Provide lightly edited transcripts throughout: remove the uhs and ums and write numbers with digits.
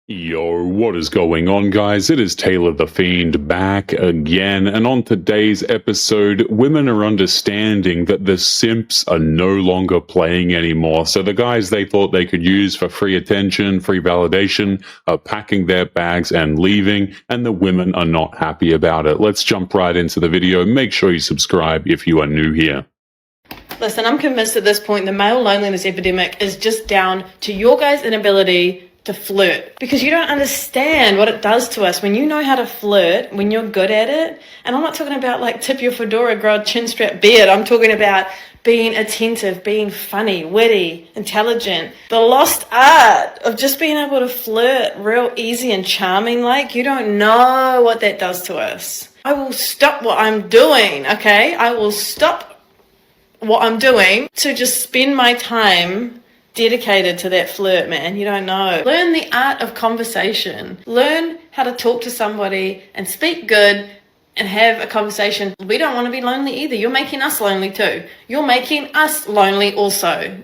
Yo, what is going on, guys? It is Taylor the Fiend back again, and on today's episode, women are understanding that the simps are no longer playing anymore. So the guys they thought they could use for free attention, free validation, are packing their bags and leaving, and the women are not happy about it. Let's jump right into the video. Make sure you subscribe if you are new here. Listen, I'm convinced at this point the male loneliness epidemic is just down to your guys' inability to flirt, because you don't understand what it does to us when you know how to flirt, when you're good at it. And I'm not talking about like tip your fedora, grow a chin strap beard. I'm talking about being attentive, being funny, witty, intelligent. The lost art of just being able to flirt real easy and charming. Like, you don't know what that does to us. I will stop what I'm doing, okay? I will stop what I'm doing to just spend my time dedicated to that flirt, man. You don't know. Learn the art of conversation. Learn how to talk to somebody and speak good and have a conversation. We don't want to be lonely either. You're making us lonely too. You're making us lonely also.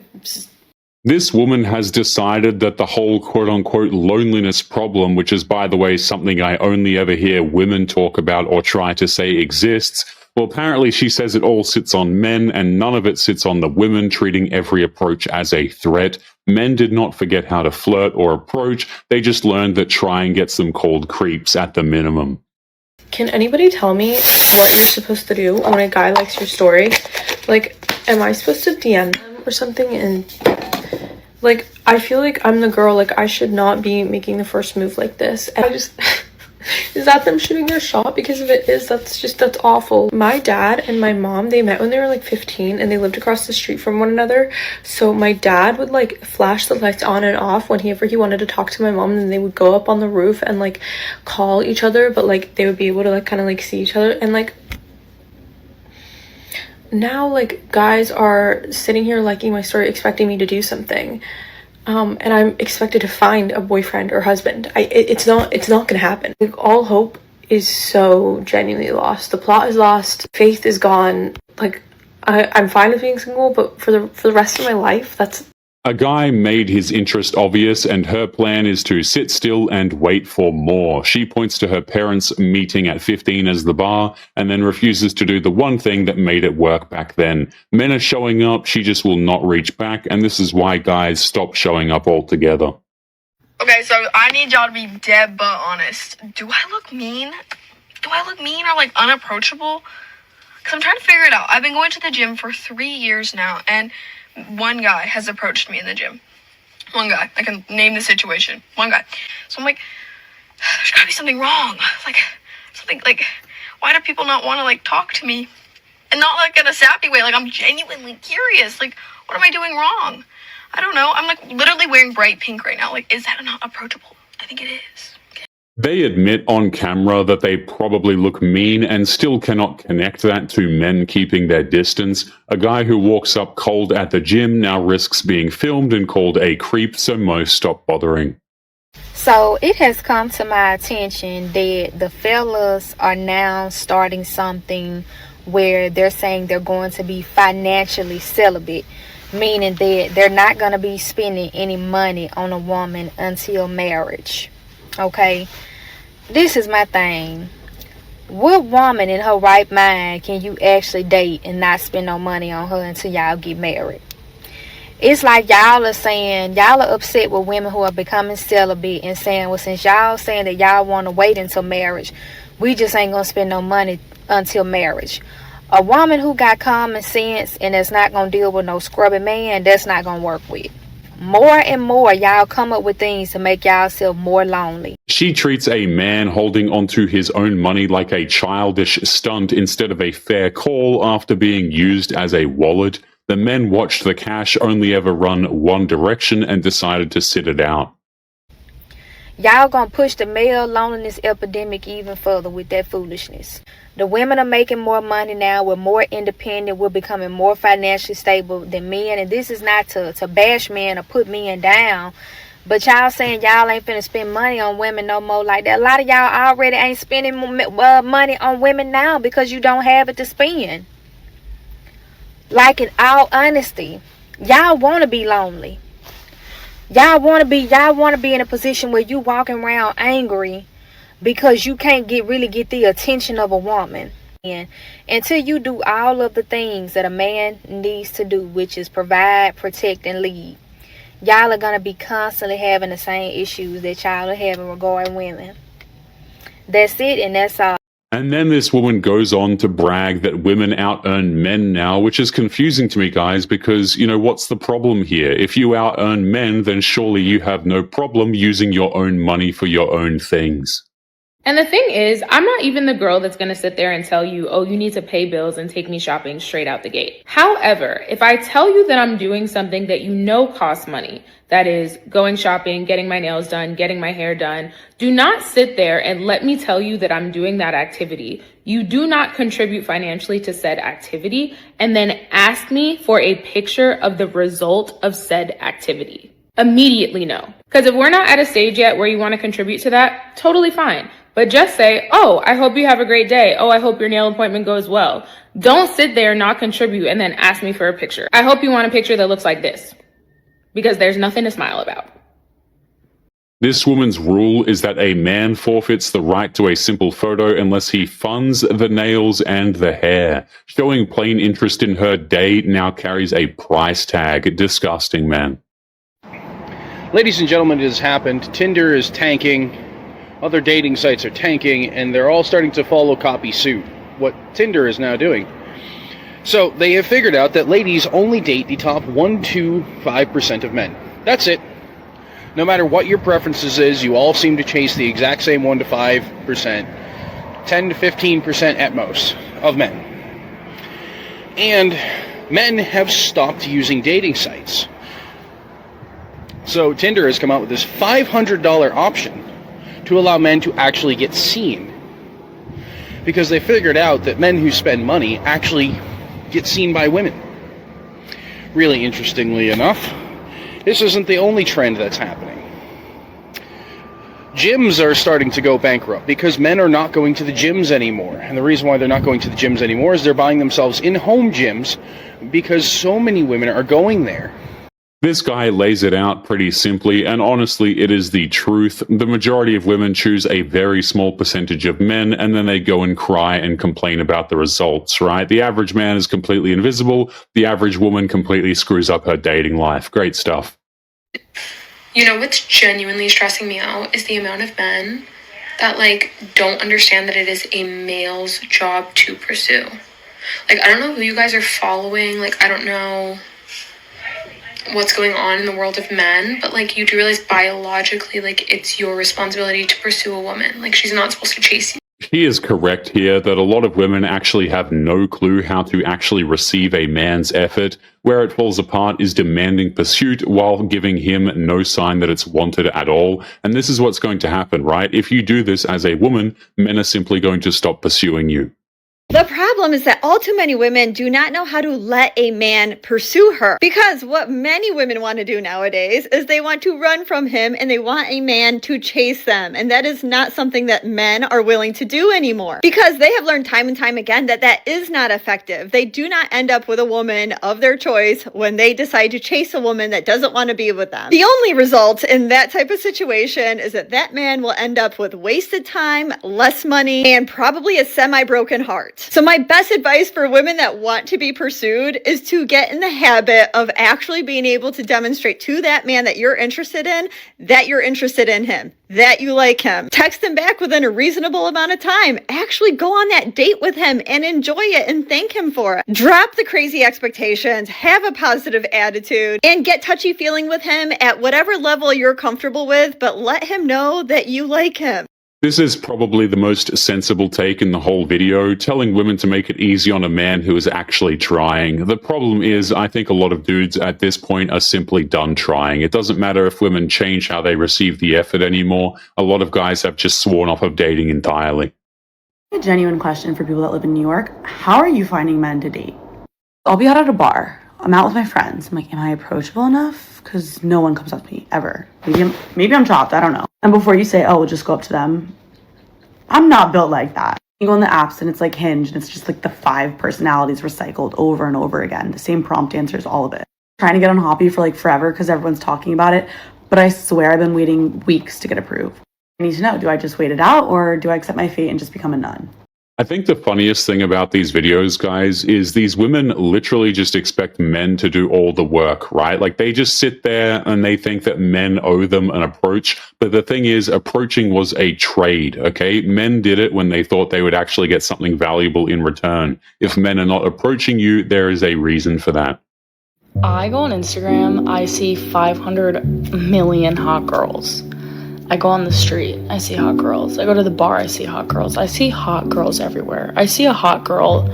This woman has decided that the whole quote-unquote loneliness problem, which is, by the way, something I only ever hear women talk about or try to say exists, well, apparently she says it all sits on men and none of it sits on the women, treating every approach as a threat. Men did not forget how to flirt or approach. They just learned that trying gets them called creeps at the minimum. Can anybody tell me what you're supposed to do when a guy likes your story? Like, am I supposed to DM them or something? And like, I feel like I'm the girl, like I should not be making the first move like this. And I just... Is that them shooting their shot? Because if it is, that's awful. My dad and my mom, they met when they were like 15 and they lived across the street from one another. So my dad would like flash the lights on and off whenever he wanted to talk to my mom, and they would go up on the roof and like call each other, but like they would be able to like kind of like see each other. And like now like guys are sitting here liking my story, expecting me to do something. And I'm expected to find a boyfriend or husband. It's not gonna happen. Like, all hope is so genuinely lost. The plot is lost. Faith is gone. Like, I'm fine with being single, but for the rest of my life, that's... A guy made his interest obvious, and her plan is to sit still and wait for more. She points to her parents' meeting at 15 as the bar, and then refuses to do the one thing that made it work back then. Men are showing up, she just will not reach back, and this is why guys stop showing up altogether. Okay, so I need y'all to be dead but honest. Do I look mean? Do I look mean or like unapproachable? Because I'm trying to figure it out. I've been going to the gym for 3 years now, and one guy has approached me in the gym. One guy. I can name the situation. One guy. So I'm like, there's gotta be something wrong. Like, something like, why do people not want to like talk to me? And not like in a sappy way. Like, I'm genuinely curious. Like, what am I doing wrong? I don't know. I'm like literally wearing bright pink right now. Like, is that not approachable? I think it is. They admit on camera that they probably look mean and still cannot connect that to men keeping their distance. A guy who walks up cold at the gym now risks being filmed and called a creep, so most stop bothering. So it has come to my attention that the fellas are now starting something where they're saying they're going to be financially celibate, meaning that they're not going to be spending any money on a woman until marriage. Okay, this is my thing. What woman in her right mind can you actually date and not spend no money on her until y'all get married? It's like y'all are saying, y'all are upset with women who are becoming celibate and saying, well, since y'all saying that y'all want to wait until marriage, we just ain't gonna spend no money until marriage. A woman who got common sense and is not gonna deal with no scrubby man, that's not gonna work with. More and more, y'all come up with things to make y'allself more lonely. She treats a man holding onto his own money like a childish stunt instead of a fair call after being used as a wallet. The men watched the cash only ever run one direction and decided to sit it out. Y'all gonna push the male loneliness epidemic even further with that foolishness. The women are making more money now. We're more independent. We're becoming more financially stable than men. And this is not to bash men or put men down. But y'all saying y'all ain't finna spend money on women no more like that. A lot of y'all already ain't spending money on women now because you don't have it to spend. Like, in all honesty, y'all want to be lonely. Y'all want to be in a position where you walking around angry because you can't really get the attention of a woman. And until you do all of the things that a man needs to do, which is provide, protect, and lead, y'all are going to be constantly having the same issues that y'all are having regarding women. That's it, and that's all. And then this woman goes on to brag that women out-earn men now, which is confusing to me, guys, because, what's the problem here? If you out-earn men, then surely you have no problem using your own money for your own things. And the thing is, I'm not even the girl that's going to sit there and tell you, oh, you need to pay bills and take me shopping straight out the gate. However, if I tell you that I'm doing something that you know costs money, that is going shopping, getting my nails done, getting my hair done, do not sit there and let me tell you that I'm doing that activity. You do not contribute financially to said activity and then ask me for a picture of the result of said activity. Immediately no. Because if we're not at a stage yet where you want to contribute to that, totally fine. But just say, oh, I hope you have a great day. Oh, I hope your nail appointment goes well. Don't sit there, not contribute, and then ask me for a picture. I hope you want a picture that looks like this. Because there's nothing to smile about. This woman's rule is that a man forfeits the right to a simple photo unless he funds the nails and the hair. Showing plain interest in her day now carries a price tag. Disgusting, man. Ladies and gentlemen, it has happened. Tinder is tanking. Other dating sites are tanking, and they're all starting to follow copy suit. What Tinder is now doing. So they have figured out that ladies only date the top 1 to 5% of men. That's it. No matter what your preferences is, you all seem to chase the exact same 1 to 5%, 10 to 15% at most of men. And men have stopped using dating sites. So Tinder has come out with this $500 option to allow men to actually get seen. Because they figured out that men who spend money actually get seen by women. Really interestingly enough, this isn't the only trend that's happening. Gyms are starting to go bankrupt because men are not going to the gyms anymore. And the reason why they're not going to the gyms anymore is they're buying themselves in-home gyms because so many women are going there. This guy lays it out pretty simply, and honestly, it is the truth. The majority of women choose a very small percentage of men, and then they go and cry and complain about the results, right? The average man is completely invisible. The average woman completely screws up her dating life. Great stuff. You know what's genuinely stressing me out is the amount of men that, don't understand that it is a male's job to pursue. I don't know who you guys are following. I don't know what's going on in the world of men, but you do realize biologically it's your responsibility to pursue a woman. She's not supposed to chase you. He is correct here that a lot of women actually have no clue how to actually receive a man's effort. Where it falls apart is demanding pursuit while giving him no sign that it's wanted at all. And this is what's going to happen, right? If you do this as a woman, men are simply going to stop pursuing you. The problem is that all too many women do not know how to let a man pursue her, because what many women want to do nowadays is they want to run from him and they want a man to chase them. And that is not something that men are willing to do anymore, because they have learned time and time again that that is not effective. They do not end up with a woman of their choice when they decide to chase a woman that doesn't want to be with them. The only result in that type of situation is that that man will end up with wasted time, less money, and probably a semi-broken heart. So my best advice for women that want to be pursued is to get in the habit of actually being able to demonstrate to that man that you're interested in him, that you like him. Text him back within a reasonable amount of time. Actually go on that date with him and enjoy it and thank him for it. Drop the crazy expectations, have a positive attitude, and get touchy-feeling with him at whatever level you're comfortable with, but let him know that you like him. This is probably the most sensible take in the whole video, telling women to make it easy on a man who is actually trying. The problem is, I think a lot of dudes at this point are simply done trying. It doesn't matter if women change how they receive the effort anymore. A lot of guys have just sworn off of dating entirely. A genuine question for people that live in New York. How are you finding men to date? I'll be out at a bar. I'm out with my friends. I'm like, am I approachable enough? Because no one comes up to me, ever. Maybe I'm chopped, I don't know. And before you say, oh, we'll just go up to them, I'm not built like that. You go on the apps and it's like Hinge, and it's just the 5 personalities recycled over and over again. The same prompt answers, all of it. Trying to get on Hoppy for forever because everyone's talking about it. but I swear I've been waiting weeks to get approved. I need to know, do I just wait it out or do I accept my fate and just become a nun? I think the funniest thing about these videos, guys, is these women literally just expect men to do all the work, right? Like they just sit there and they think that men owe them an approach. But the thing is, approaching was a trade, okay? Men did it when they thought they would actually get something valuable in return. If men are not approaching you, there is a reason for that. I go on Instagram, I see 500 million hot girls. I go on the street, I see hot girls. I go to the bar, I see hot girls. I see hot girls everywhere. I see a hot girl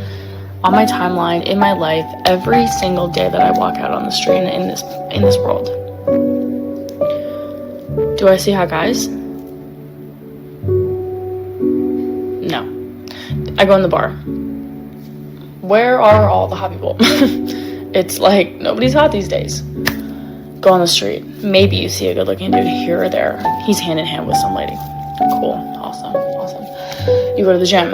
on my timeline, in my life, every single day that I walk out on the street in this world. Do I see hot guys? No. I go in the bar. Where are all the hot people? It's like nobody's hot these days. Go on the street. Maybe you see a good-looking dude here or there. He's hand in hand with some lady. Cool. Awesome. You go to the gym.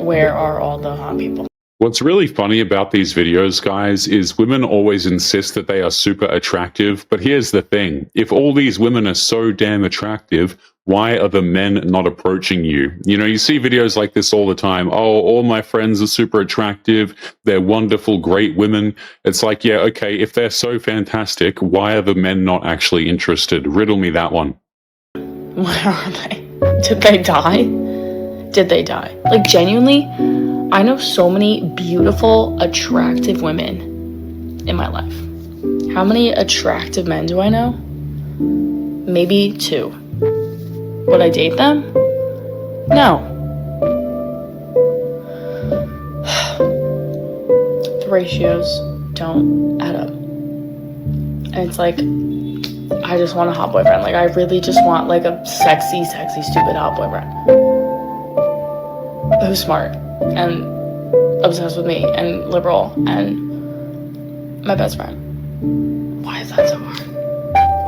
Where are all the hot people? What's really funny about these videos, guys, is women always insist that they are super attractive. But here's the thing. If all these women are so damn attractive, why are the men not approaching you? You know, you see videos like this all the time. Oh, all my friends are super attractive. They're wonderful, great women. It's like, yeah, okay, if they're so fantastic, why are the men not actually interested? Riddle me that one. Where are they? Did they die? Did they die? Like, genuinely, I know so many beautiful, attractive women in my life. How many attractive men do I know? Maybe 2. Would I date them? No. The ratios don't add up. And it's like, I just want a hot boyfriend. Like, I really just want like a sexy, stupid hot boyfriend. Who's smart and obsessed with me and liberal and my best friend. Why is that so hard?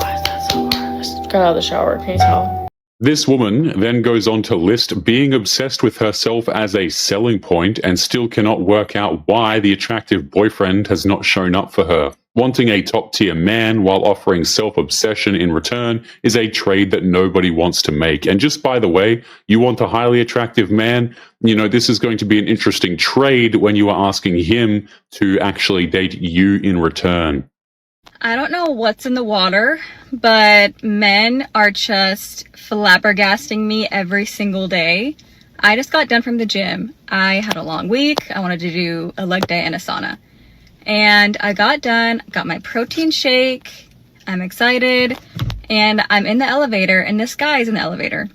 I just got out of the shower, can you tell? This woman then goes on to list being obsessed with herself as a selling point and still cannot work out why the attractive boyfriend has not shown up for her. Wanting a top-tier man while offering self-obsession in return is a trade that nobody wants to make. And just by the way, you want a highly attractive man, you know, this is going to be an interesting trade when you are asking him to actually date you in return. I don't know what's in the water, but men are just flabbergasting me every single day. I just got done from the gym. I had a long week. I wanted to do a leg day and a sauna. And I got done, got my protein shake. I'm excited. And I'm in the elevator, and this guy is in the elevator.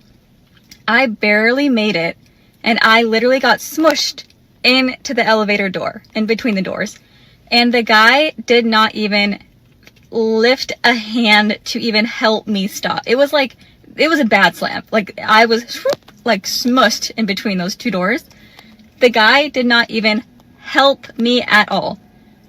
I barely made it, and I literally got smushed into the elevator door, in between the doors. And the guy did not even lift a hand to even help me stop. It was a bad slam. Like, I was like smushed in between those 2 doors. The guy did not even help me at all.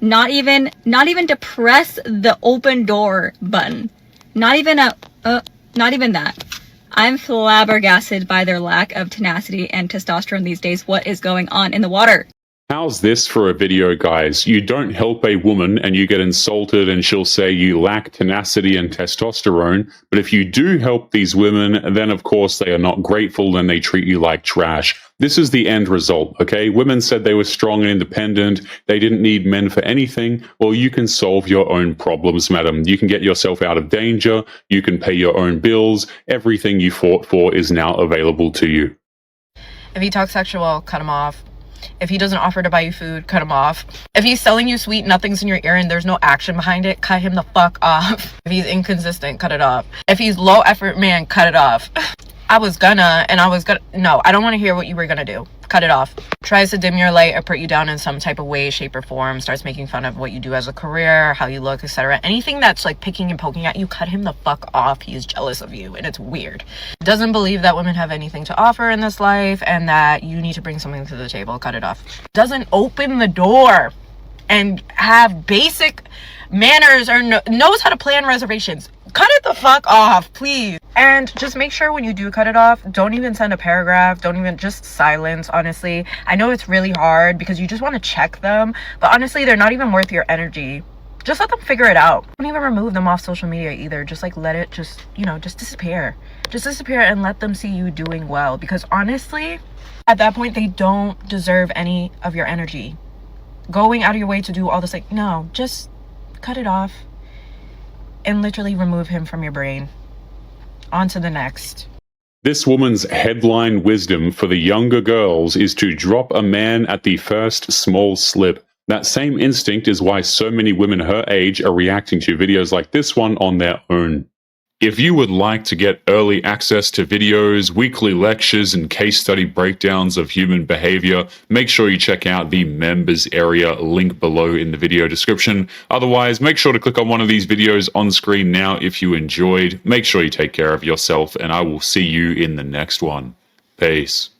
Not even to press the open door button. Not even that. I'm flabbergasted by their lack of tenacity and testosterone these days. What is going on in the water? How's this for a video, guys? You don't help a woman and you get insulted and she'll say you lack tenacity and testosterone. But if you do help these women, then of course they are not grateful and they treat you like trash. This is the end result, okay? Women said they were strong and independent. They didn't need men for anything. Well, you can solve your own problems, madam. You can get yourself out of danger. You can pay your own bills. Everything you fought for is now available to you. If he talks sexual, cut him off. If he doesn't offer to buy you food, cut him off. If he's selling you sweet nothings in your ear and there's no action behind it, cut him the fuck off. If he's inconsistent, cut it off. If he's low effort, man, cut it off. No, I don't want to hear what you were gonna do. Cut it off. Tries to dim your light or put you down in some type of way, shape, or form. Starts making fun of what you do as a career, how you look, etc. Anything that's like picking and poking at you, cut him the fuck off. He's jealous of you and it's weird. Doesn't believe that women have anything to offer in this life and that you need to bring something to the table. Cut it off. Doesn't open the door and have basic manners or knows how to plan reservations. Cut it the fuck off, please. And just make sure when you do cut it off, don't even send a paragraph. Don't even, just silence, honestly. I know it's really hard because you just want to check them, but honestly, they're not even worth your energy. Just let them figure it out. Don't even remove them off social media either. Just like let it just, you know, just disappear. Just disappear and let them see you doing well. Because honestly, at that point, they don't deserve any of your energy. Going out of your way to do all this, like, no, just cut it off and literally remove him from your brain. On to the next. This woman's headline wisdom for the younger girls is to drop a man at the first small slip. That same instinct is why so many women her age are reacting to videos like this one on their own. If you would like to get early access to videos, weekly lectures, and case study breakdowns of human behavior, make sure you check out the members area link below in the video description. Otherwise, make sure to click on one of these videos on screen now if you enjoyed. Make sure you take care of yourself, and I will see you in the next one. Peace.